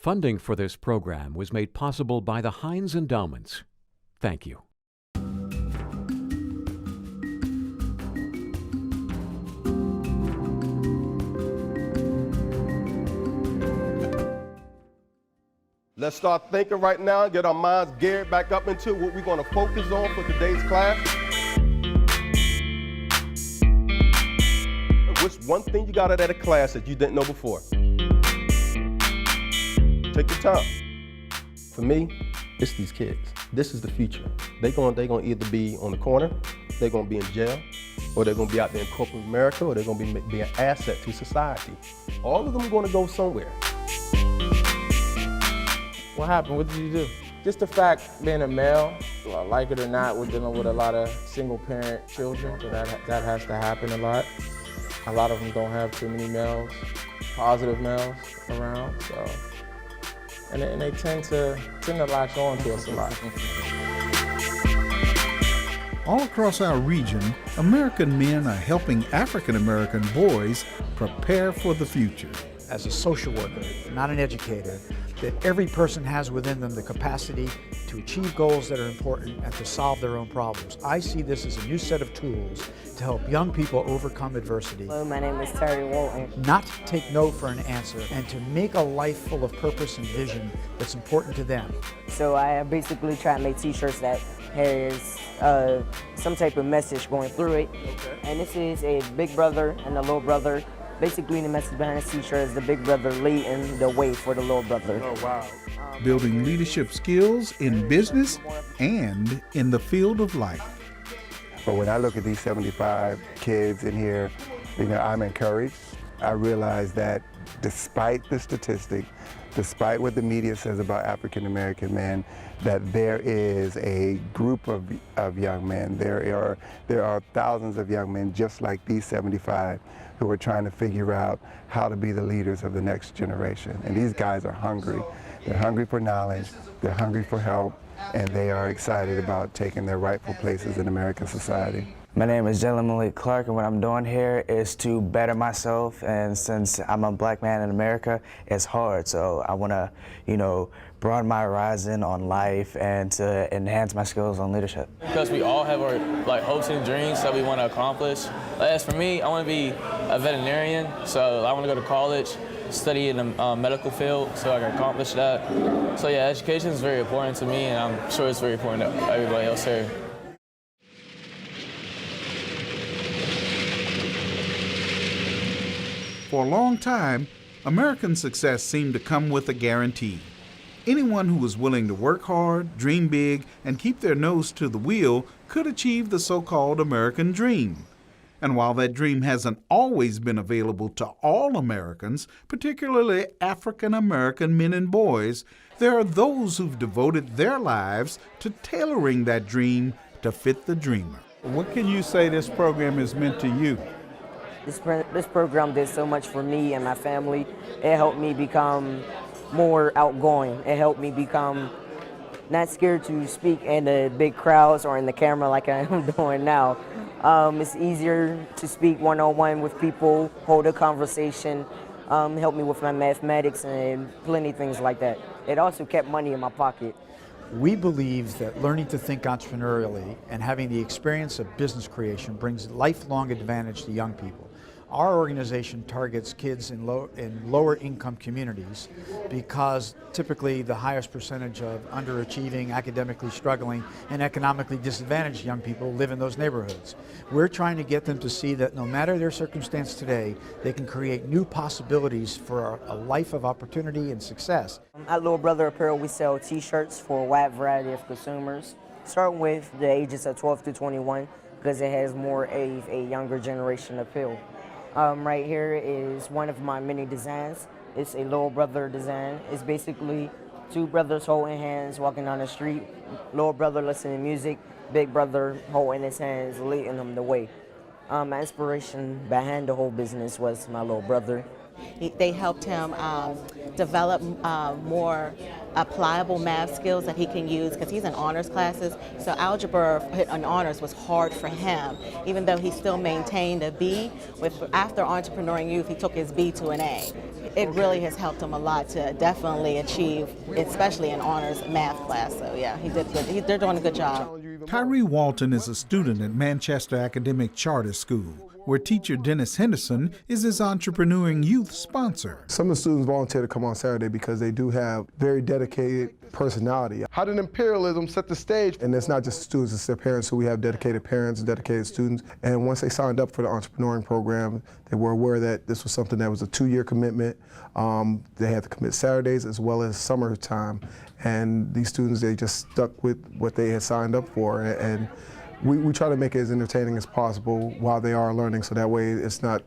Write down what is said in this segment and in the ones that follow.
Funding for this program was made possible by the Heinz Endowments. Thank you. Let's start thinking right now and get our minds geared back up into what we're going to focus on for today's class. What's one thing you got out of that class that you didn't know before? Take your time. For me, it's these kids. This is the future. They're going to either be on the corner, they're going to be in jail, or they're going to be out there in corporate America, or they're going to be an asset to society. All of them are going to go somewhere. What happened? What did you do? Just the fact, being a male, like it or not, we're dealing with a lot of single-parent children, so that has to happen a lot. A lot of them don't have too many males, positive males around, so. And they tend to latch on to us a lot. All across our region, American men are helping African American boys prepare for the future. As a social worker, not an educator, that every person has within them the capacity to achieve goals that are important and to solve their own problems. I see this as a new set of tools to help young people overcome adversity. Hello, my name is Terry Walton. Not take no for an answer, and to make a life full of purpose and vision that's important to them. So I basically try to make t-shirts that has some type of message going through it. Okay. And this is a big brother and a little brother. Basically, the message behind the t-shirt is the big brother leading the way for the little brother. Oh, wow. Building leadership skills in business and in the field of life. But when I look at these 75 kids in here, I'm encouraged. I realize that despite the statistic, despite what the media says about African American men, that there is a group of young men. There are thousands of young men just like these 75 who are trying to figure out how to be the leaders of the next generation. And these guys are hungry. They're hungry for knowledge, they're hungry for help, and they are excited about taking their rightful places in American society. My name is Jalen Malik Clark, and what I'm doing here is to better myself. And since I'm a black man in America, it's hard. So I want to, broaden my horizon on life and to enhance my skills on leadership. Because we all have our hopes and dreams that we want to accomplish. As for me, I want to be a veterinarian, so I want to go to college, study in the medical field so I can accomplish that. So yeah, education is very important to me, and I'm sure it's very important to everybody else here. For a long time, American success seemed to come with a guarantee. Anyone who was willing to work hard, dream big, and keep their nose to the wheel could achieve the so-called American dream. And while that dream hasn't always been available to all Americans, particularly African American men and boys, there are those who've devoted their lives to tailoring that dream to fit the dreamer. What can you say this program has meant to you? This program did so much for me and my family. It helped me become more outgoing. It helped me become not scared to speak in the big crowds or in the camera like I am doing now. It's easier to speak one-on-one with people, hold a conversation, helped me with my mathematics and plenty of things like that. It also kept money in my pocket. We believe that learning to think entrepreneurially and having the experience of business creation brings lifelong advantage to young people. Our organization targets kids in lower income communities because typically the highest percentage of underachieving, academically struggling, and economically disadvantaged young people live in those neighborhoods. We're trying to get them to see that no matter their circumstance today, they can create new possibilities for a life of opportunity and success. At Little Brother Apparel, we sell t-shirts for a wide variety of consumers, starting with the ages of 12 to 21 because it has more of a younger generation appeal. Right here is one of my many designs. It's a little brother design. It's basically two brothers holding hands, walking down the street. Little brother listening to music, big brother holding his hands, leading them the way. My inspiration behind the whole business was my little brother. They helped him develop more applicable math skills that he can use because he's in honors classes. So algebra and honors was hard for him, even though he still maintained a B. After entrepreneuring youth, he took his B to an A. It really has helped him a lot to definitely achieve, especially in honors math class. So yeah, he did good. They're doing a good job. Tyree Walton is a student at Manchester Academic Charter School, where teacher Dennis Henderson is his entrepreneuring youth sponsor. Some of the students volunteer to come on Saturday because they do have very dedicated personality. How did imperialism set the stage? And it's not just students, it's their parents, so we have dedicated parents and dedicated students. And once they signed up for the entrepreneuring program, they were aware that this was something that was a 2-year commitment. They had to commit Saturdays as well as summertime. And these students, they just stuck with what they had signed up for. And we try to make it as entertaining as possible while they are learning, so that way it's not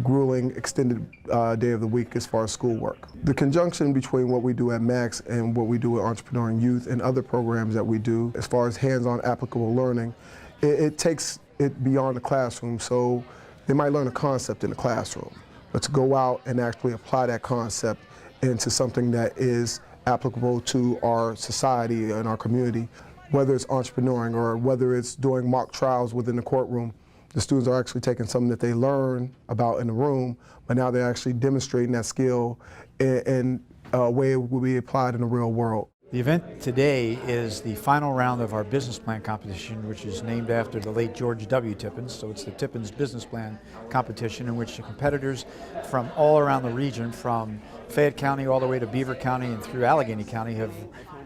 grueling, extended day of the week as far as schoolwork. The conjunction between what we do at Max and what we do with Entrepreneuring Youth and other programs that we do as far as hands-on applicable learning, it takes it beyond the classroom. So they might learn a concept in the classroom, but to go out and actually apply that concept into something that is applicable to our society and our community, whether it's entrepreneuring or whether it's doing mock trials within the courtroom, the students are actually taking something that they learn about in the room, but now they're actually demonstrating that skill in a way it will be applied in the real world. The event today is the final round of our business plan competition, which is named after the late George W. Tippins. So it's the Tippins Business Plan Competition, in which the competitors from all around the region, from Fayette County all the way to Beaver County and through Allegheny County, have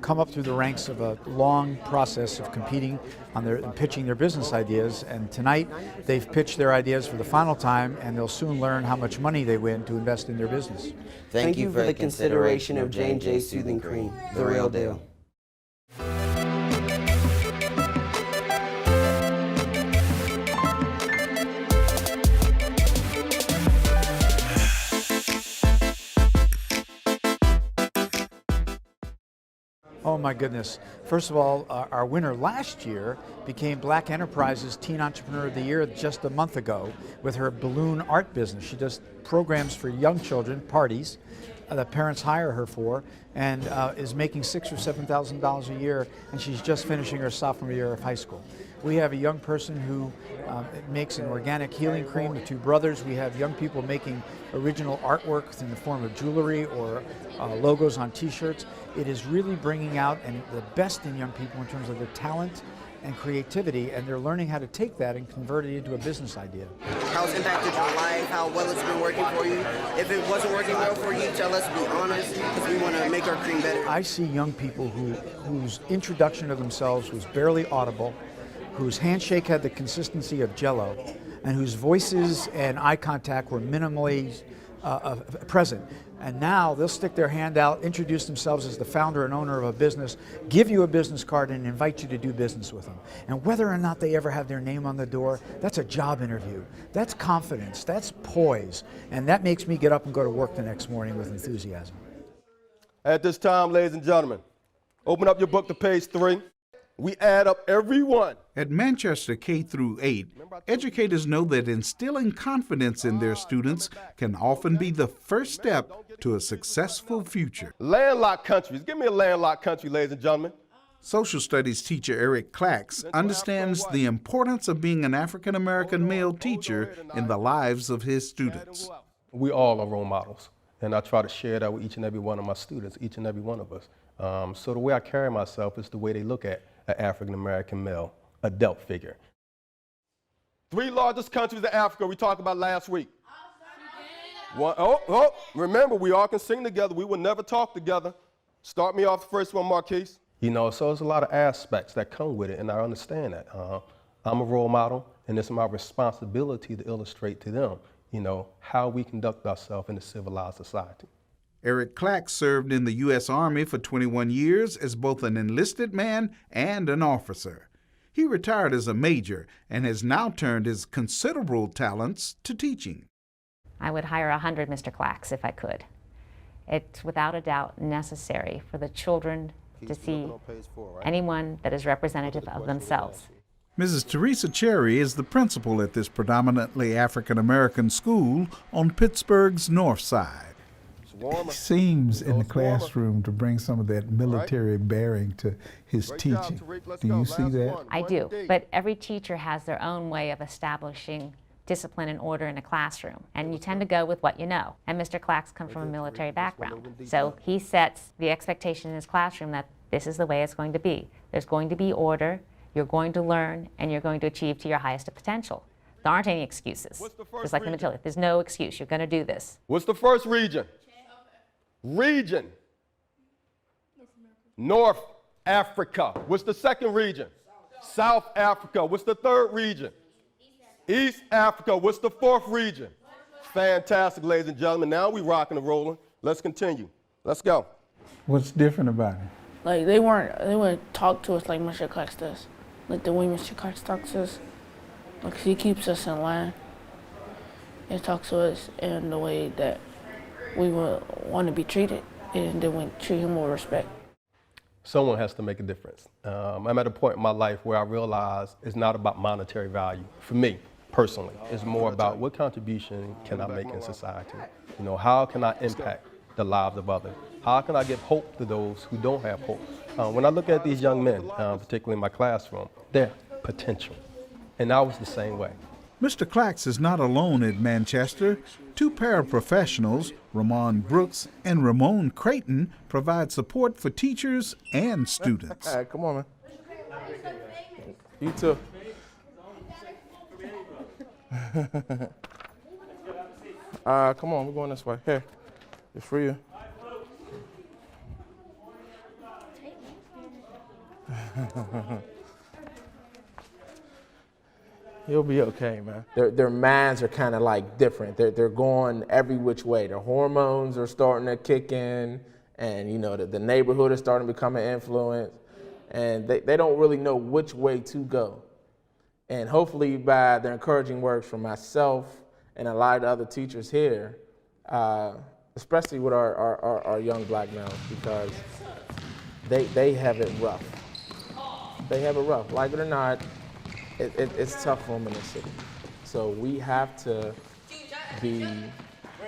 come up through the ranks of a long process of competing on and pitching their business ideas. And tonight they've pitched their ideas for the final time, and they'll soon learn how much money they win to invest in their business. Thank you for the consideration of J&J Soothing Cream, the real deal. Oh my goodness. First of all, our winner last year became Black Enterprise's Teen Entrepreneur of the Year just a month ago with her balloon art business. She does programs for young children, parties, that parents hire her for, and is making $6,000 or $7,000 a year, and she's just finishing her sophomore year of high school. We have a young person who makes an organic healing cream, the two brothers. We have young people making original artwork in the form of jewelry or logos on t-shirts. It is really bringing out the best in young people in terms of their talent and creativity, and they're learning how to take that and convert it into a business idea. How it's impacted your life, how well it's been working for you. If it wasn't working well for you, tell us, be honest, because we want to make our cream better. I see young people whose introduction of themselves was barely audible, whose handshake had the consistency of Jell-O, and whose voices and eye contact were minimally present. And now they'll stick their hand out, introduce themselves as the founder and owner of a business, give you a business card, and invite you to do business with them. And whether or not they ever have their name on the door, that's a job interview. That's confidence, that's poise, and that makes me get up and go to work the next morning with enthusiasm. At this time, ladies and gentlemen, open up your book to page 3. We add up every one. At Manchester K-8, educators know that instilling confidence in their students can often be the first step to a successful future. Landlocked countries. Give me a landlocked country, ladies and gentlemen. Social studies teacher EREK CLACKS understands the importance of being an African-American male teacher in the lives of his students. We all are role models, and I try to share that with each and every one of my students, each and every one of us. So the way I carry myself is the way they look at an African-American male adult figure. 3 largest countries in Africa we talked about last week. Remember, we all can sing together. We will never talk together. Start me off the first one, Marquise. You know, so there's a lot of aspects that come with it, and I understand that. I'm a role model, and it's my responsibility to illustrate to them, you know, how we conduct ourselves in a civilized society. EREK CLACKS served in the U.S. Army for 21 years as both an enlisted man and an officer. He retired as a major and has now turned his considerable talents to teaching. I would hire 100 Mr. Clacks if I could. It's without a doubt necessary for the children to see anyone that is representative of themselves. Mrs. Teresa Cherry is the principal at this predominantly African-American school on Pittsburgh's north side. warmer. He seems in the It's warmer. classroom to bring some of that military bearing to his Great job, teaching. Tariq. Let's Do go. you see Last that? one. I One do, D. but every teacher has their own way of establishing discipline and order in a classroom, and you tend to go with what you know. And Mr. Clacks comes from a military background, so he sets the expectation in his classroom that this is the way it's going to be. There's going to be order, you're going to learn, and you're going to achieve to your highest potential. There aren't any excuses. Just like the military, there's no excuse. You're going to do this. What's the first region? Region. North Africa. What's the second region? South Africa. What's the third region? East Africa. What's the fourth region? Fantastic, ladies and gentlemen. Now we rocking and rolling. Let's continue. Let's go. What's different about it? Like they wouldn't talk to us like Mr. Clacks does. Like the way Mr. Clacks talks to us. Like he keeps us in line and talks to us in the way that we would want to be treated, and then we treat him with respect. Someone has to make a difference. I'm at a point in my life where I realize it's not about monetary value. For me, personally, it's more about what contribution can I make in society? You know, how can I impact the lives of others? How can I give hope to those who don't have hope? When I look at these young men, particularly in my classroom, they're potential. And I was the same way. Mr. Clacks is not alone at Manchester. Two paraprofessionals, Ramon Brooks and Ramon Creighton, provide support for teachers and students. All right, come on, man. You too. Come on, we're going this way. Here, it's for you. You'll be okay, man. Their minds are kind of like different. They're going every which way. Their hormones are starting to kick in, and you know the neighborhood is starting to become an influence, and they don't really know which way to go. And hopefully by the encouraging words from myself and a lot of the other teachers here, especially with our young black males, because they have it rough. They have it rough, like it or not. It's tough for them in the city. So we have to be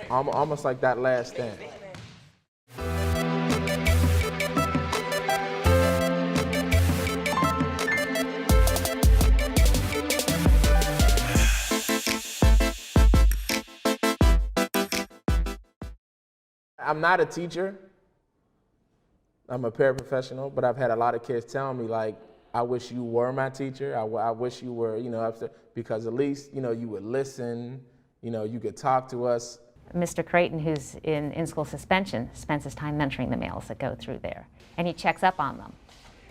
almost like that last stand. I'm not a teacher. I'm a paraprofessional, but I've had a lot of kids tell me, like, I wish you were my teacher. I wish you were, you know, because at least, you know, you would listen, you know, you could talk to us. Mr. Creighton, who's in in-school suspension, spends his time mentoring the males that go through there. And he checks up on them.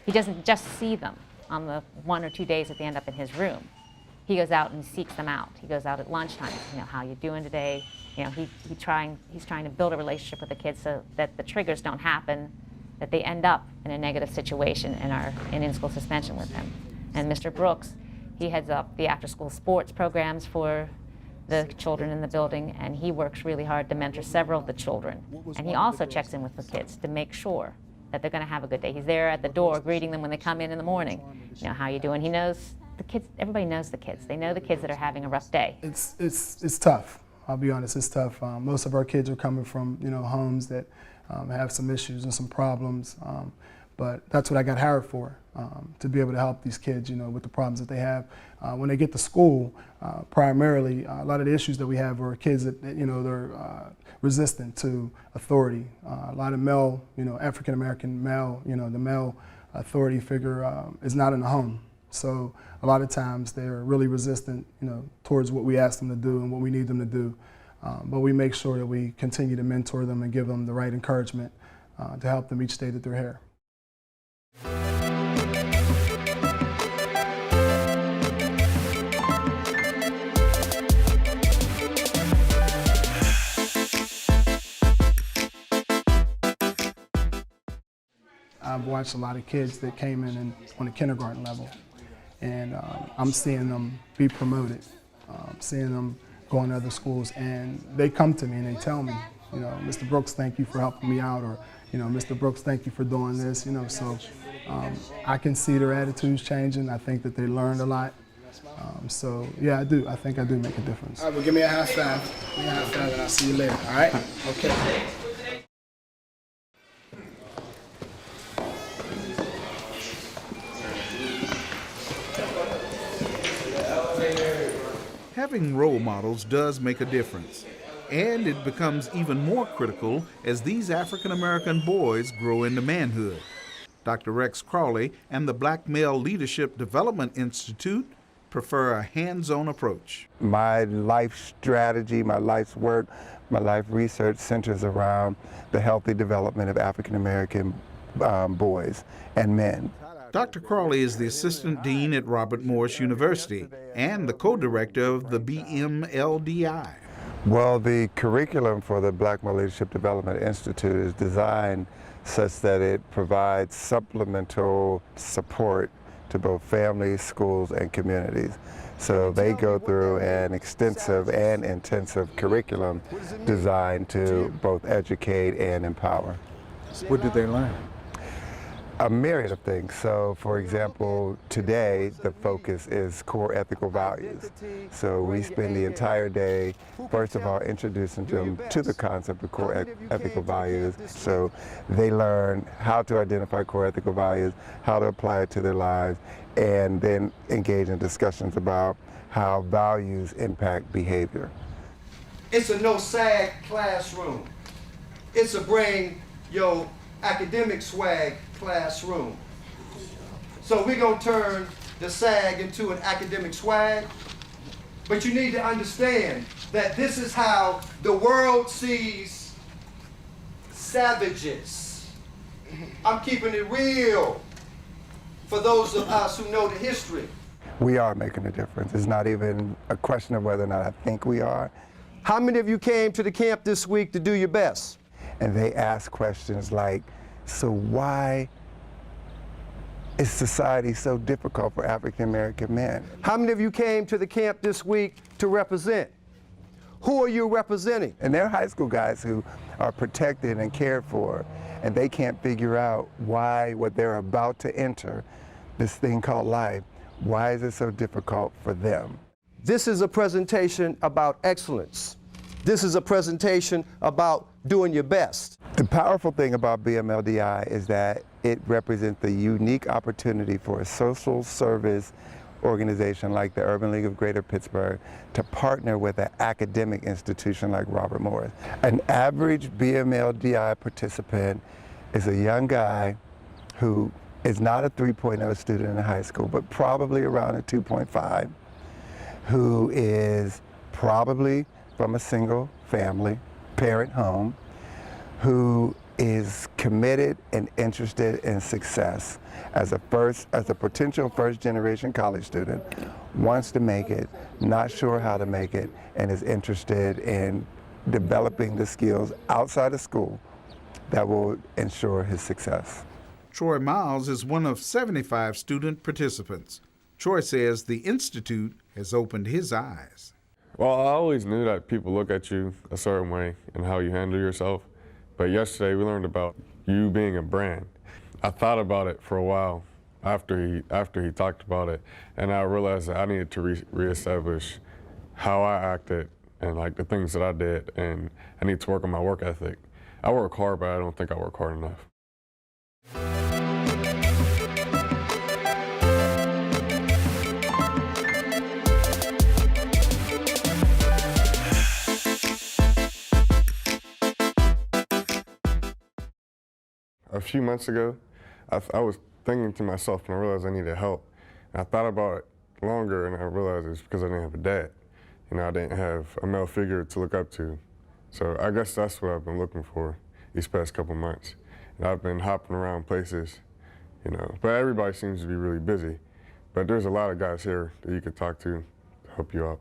He doesn't just see them on the 1 or 2 days that they end up in his room. He goes out and seeks them out. He goes out at lunchtime, you know, how you doing today? You know, he's trying to build a relationship with the kids so that the triggers don't happen, that they end up in a negative situation in in-school suspension with him. And Mr. Brooks, he heads up the after-school sports programs for the children in the building, and he works really hard to mentor several of the children. And he also checks in with the kids to make sure that they're gonna have a good day. He's there at the door greeting them when they come in the morning. You know, how you doing? He knows the kids, everybody knows the kids. They know the kids that are having a rough day. It's tough, I'll be honest, it's tough. Most of our kids are coming from, you know, homes that have some issues and some problems, but that's what I got hired for, to be able to help these kids, you know, with the problems that they have. When they get to school, primarily, a lot of the issues that we have are kids that, you know, they're resistant to authority. A lot of male, you know, African-American male, you know, the male authority figure is not in the home. So a lot of times they're really resistant, you know, towards what we ask them to do and what we need them to do. But we make sure that we continue to mentor them and give them the right encouragement to help them each day that they're here. I've watched a lot of kids that came in on the kindergarten level, and I'm seeing them be promoted, seeing them going to other schools, and they come to me and they tell me, you know, Mr. Brooks, thank you for helping me out, or, you know, Mr. Brooks, thank you for doing this, you know, so I can see their attitudes changing. I think that they learned a lot. So yeah, I do. I think I do make a difference. All right, well, give me a high five. Give me a high five and I'll see you later, all right? Okay. having role models does make a difference. And it becomes even more critical as these African American boys grow into manhood. Dr. Rex Crawley and the Black Male Leadership Development Institute prefer a hands-on approach. My life strategy, my life's work, my life research centers around the healthy development of African American boys and men. Dr. Crawley is the Assistant Dean at Robert Morris University and the co-director of the BMLDI. Well, the curriculum for the Black Male Leadership Development Institute is designed such that it provides supplemental support to both families, schools, and communities. So they go through an extensive and intensive curriculum designed to both educate and empower. What do they learn? A myriad of things. So, for example, today the focus is core ethical values. So we spend the entire day, first of all, introducing them to the concept of core ethical values. So they learn how to identify core ethical values, how to apply it to their lives, and then engage in discussions about how values impact behavior. It's a no sag classroom. It's a bring your academic swag classroom. So we're gonna turn the sag into an academic swag, but you need to understand that this is how the world sees savages. I'm keeping it real for those of us who know the history. We are making a difference. It's not even a question of whether or not I think we are. How many of you came to the camp this week to do your best? And they ask questions like, so why is society so difficult for African American men? How many of you came to the camp this week to represent? Who are you representing? And they're high school guys who are protected and cared for, and they can't figure out why what they're about to enter, this thing called life, why is it so difficult for them? This is a presentation about excellence. This is a presentation about doing your best. The powerful thing about BMLDI is that it represents the unique opportunity for a social service organization like the Urban League of Greater Pittsburgh to partner with an academic institution like Robert Morris. An average BMLDI participant is a young guy who is not a 3.0 student in high school, but probably around a 2.5, who is probably from a single family, parent home, who is committed and interested in success as a potential first-generation college student, wants to make it, not sure how to make it, and is interested in developing the skills outside of school that will ensure his success. Troy Miles is one of 75 student participants. Troy says the Institute has opened his eyes. Well, I always knew that people look at you a certain way and how you handle yourself. But yesterday we learned about you being a brand. I thought about it for a while after he talked about it, and I realized that I needed to reestablish how I acted and like the things that I did, and I need to work on my work ethic. I work hard, but I don't think I work hard enough. A few months ago, I was thinking to myself, and I realized I needed help. And I thought about it longer, and I realized it's because I didn't have a dad. You know, I didn't have a male figure to look up to. So I guess that's what I've been looking for these past couple months. And I've been hopping around places, you know, but everybody seems to be really busy. But there's a lot of guys here that you could talk to help you out.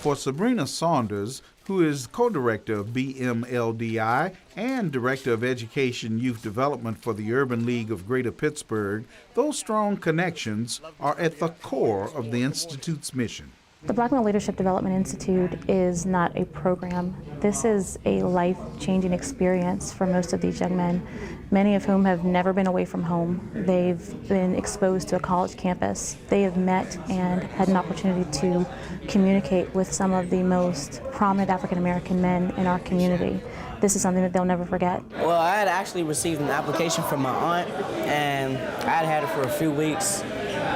For Sabrina Saunders, who is co-director of BMLDI and director of Education Youth Development for the Urban League of Greater Pittsburgh, those strong connections are at the core of the Institute's mission. The Black Male Leadership Development Institute is not a program. This is a life-changing experience for most of these young men, many of whom have never been away from home. They've been exposed to a college campus. They have met and had an opportunity to communicate with some of the most prominent African American men in our community. This is something that they'll never forget. Well, I had actually received an application from my aunt, and I had it for a few weeks.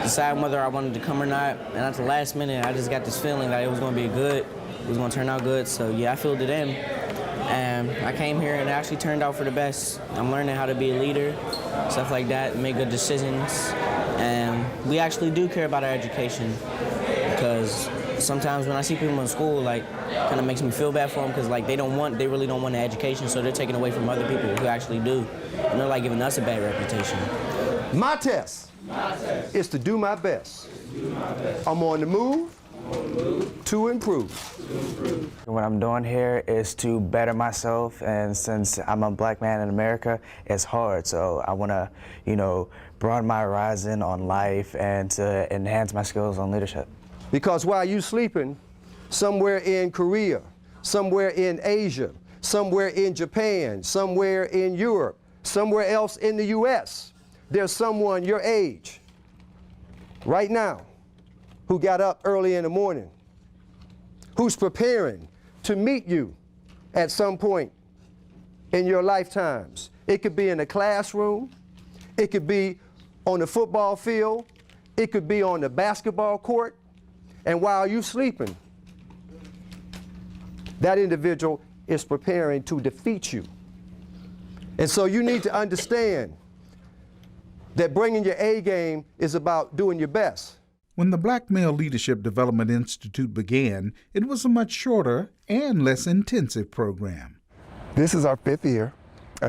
deciding whether I wanted to come or not. And at the last minute, I just got this feeling that it was going to be good. It was going to turn out good. So yeah, I filled it in. And I came here and it actually turned out for the best. I'm learning how to be a leader, stuff like that, make good decisions. And we actually do care about our education, because sometimes when I see people in school, like, kind of makes me feel bad for them, because like they really don't want an education, so they're taking away from other people who actually do. And they're like giving us a bad reputation. My test is to do my best. I'm on the move to improve. What I'm doing here is to better myself, and since I'm a black man in America, it's hard. So I want to, broaden my horizon on life and to enhance my skills on leadership. Because while you sleeping, somewhere in Korea, somewhere in Asia, somewhere in Japan, somewhere in Europe, somewhere else in the US, there's someone your age right now who got up early in the morning, who's preparing to meet you at some point in your lifetimes. It could be in a classroom, it could be on the football field, it could be on the basketball court, and while you're sleeping, that individual is preparing to defeat you. And so you need to understand that bringing your A game is about doing your best. When the Black Male Leadership Development Institute began, it was a much shorter and less intensive program. This is our 5th year.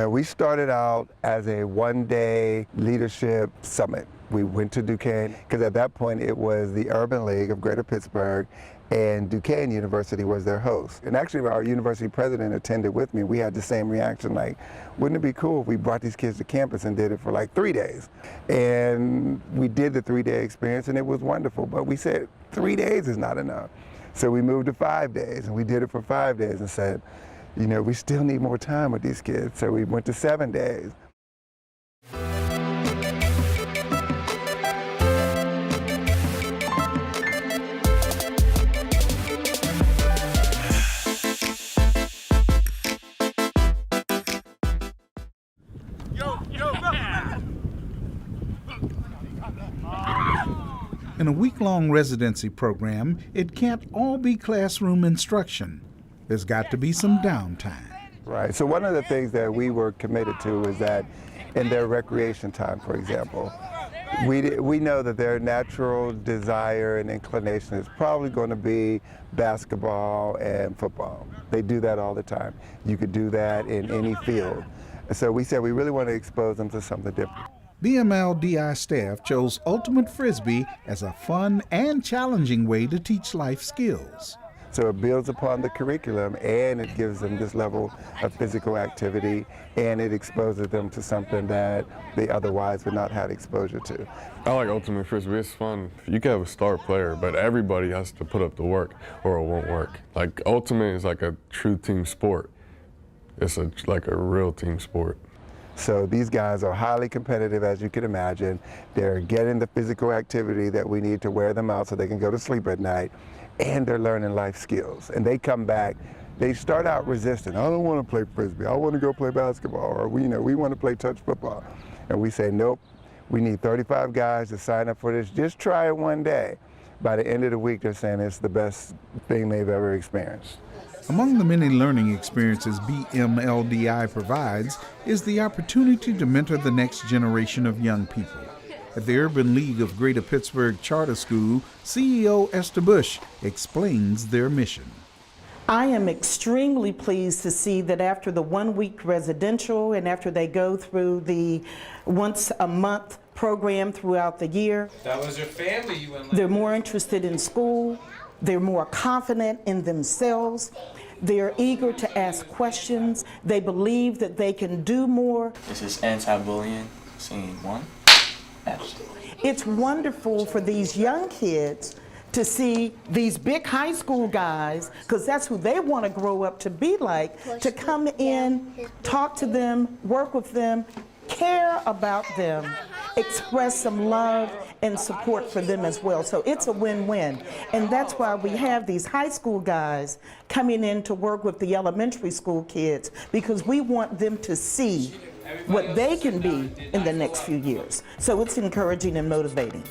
We started out as a one-day leadership summit. We went to Duquesne, because at that point it was the Urban League of Greater Pittsburgh, and Duquesne University was their host. And actually our university president attended with me. We had the same reaction, like, wouldn't it be cool if we brought these kids to campus and did it for like 3 days? And we did the 3-day experience, and it was wonderful, but we said 3 days is not enough. So we moved to 5 days, and we did it for 5 days and said, we still need more time with these kids. So we went to 7 days. In a week-long residency program, it can't all be classroom instruction. There's got to be some downtime. Right, so one of the things that we were committed to is that in their recreation time, for example, we know that their natural desire and inclination is probably going to be basketball and football. They do that all the time. You could do that in any field. And so we said we really want to expose them to something different. BMLDI staff chose Ultimate Frisbee as a fun and challenging way to teach life skills. So it builds upon the curriculum, and it gives them this level of physical activity, and it exposes them to something that they otherwise would not have exposure to. I like Ultimate Frisbee. It's fun. You can have a star player, but everybody has to put up the work or it won't work. Like, Ultimate is like a true team sport. It's like a real team sport. So these guys are highly competitive, as you can imagine. They're getting the physical activity that we need to wear them out so they can go to sleep at night, and they're learning life skills. And they come back, they start out resistant. I don't want to play Frisbee. I want to go play basketball, or we want to play touch football. And we say, nope, we need 35 guys to sign up for this. Just try it one day. By the end of the week, they're saying it's the best thing they've ever experienced. Among the many learning experiences BMLDI provides is the opportunity to mentor the next generation of young people. At the Urban League of Greater Pittsburgh Charter School, CEO Esther Bush explains their mission. I am extremely pleased to see that after the 1-week residential and after they go through the once-a-month program throughout the year, That was your family you went they're more interested in school, they're more confident in themselves, they're eager to ask questions, they believe that they can do more. This is anti-bullying, scene 1. Action. It's wonderful for these young kids to see these big high school guys, because that's who they want to grow up to be like, to come in, talk to them, work with them, care about them, express some love and support for them as well. So it's a win-win. And that's why we have these high school guys coming in to work with the elementary school kids, because we want them to see what they can be in the next few years. So it's encouraging and motivating.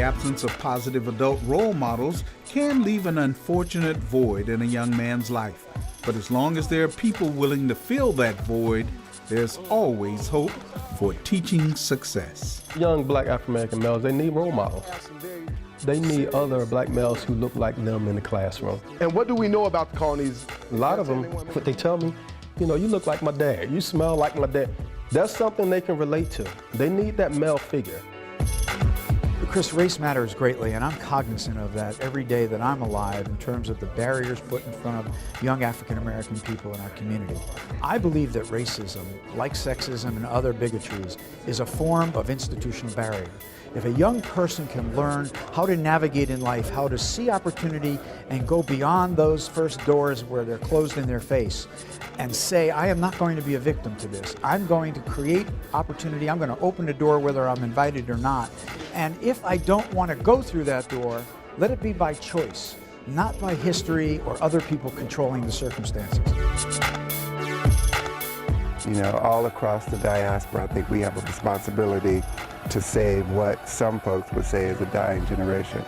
absence of positive adult role models can leave an unfortunate void in a young man's life. But as long as there are people willing to fill that void, there's always hope for teaching success. Young black African-American males, they need role models. They need other black males who look like them in the classroom. And what do we know about the colonies? A lot of them, what they tell me, you know, you look like my dad, you smell like my dad. That's something they can relate to. They need that male figure. Chris, race matters greatly, and I'm cognizant of that every day that I'm alive in terms of the barriers put in front of young African American people in our community. I believe that racism, like sexism and other bigotries, is a form of institutional barrier. If a young person can learn how to navigate in life, how to see opportunity and go beyond those first doors where they're closed in their face, and say, I am not going to be a victim to this. I'm going to create opportunity. I'm going to open the door whether I'm invited or not. And if I don't want to go through that door, let it be by choice, not by history or other people controlling the circumstances. You know, all across the diaspora, I think we have a responsibility to save what some folks would say is a dying generation.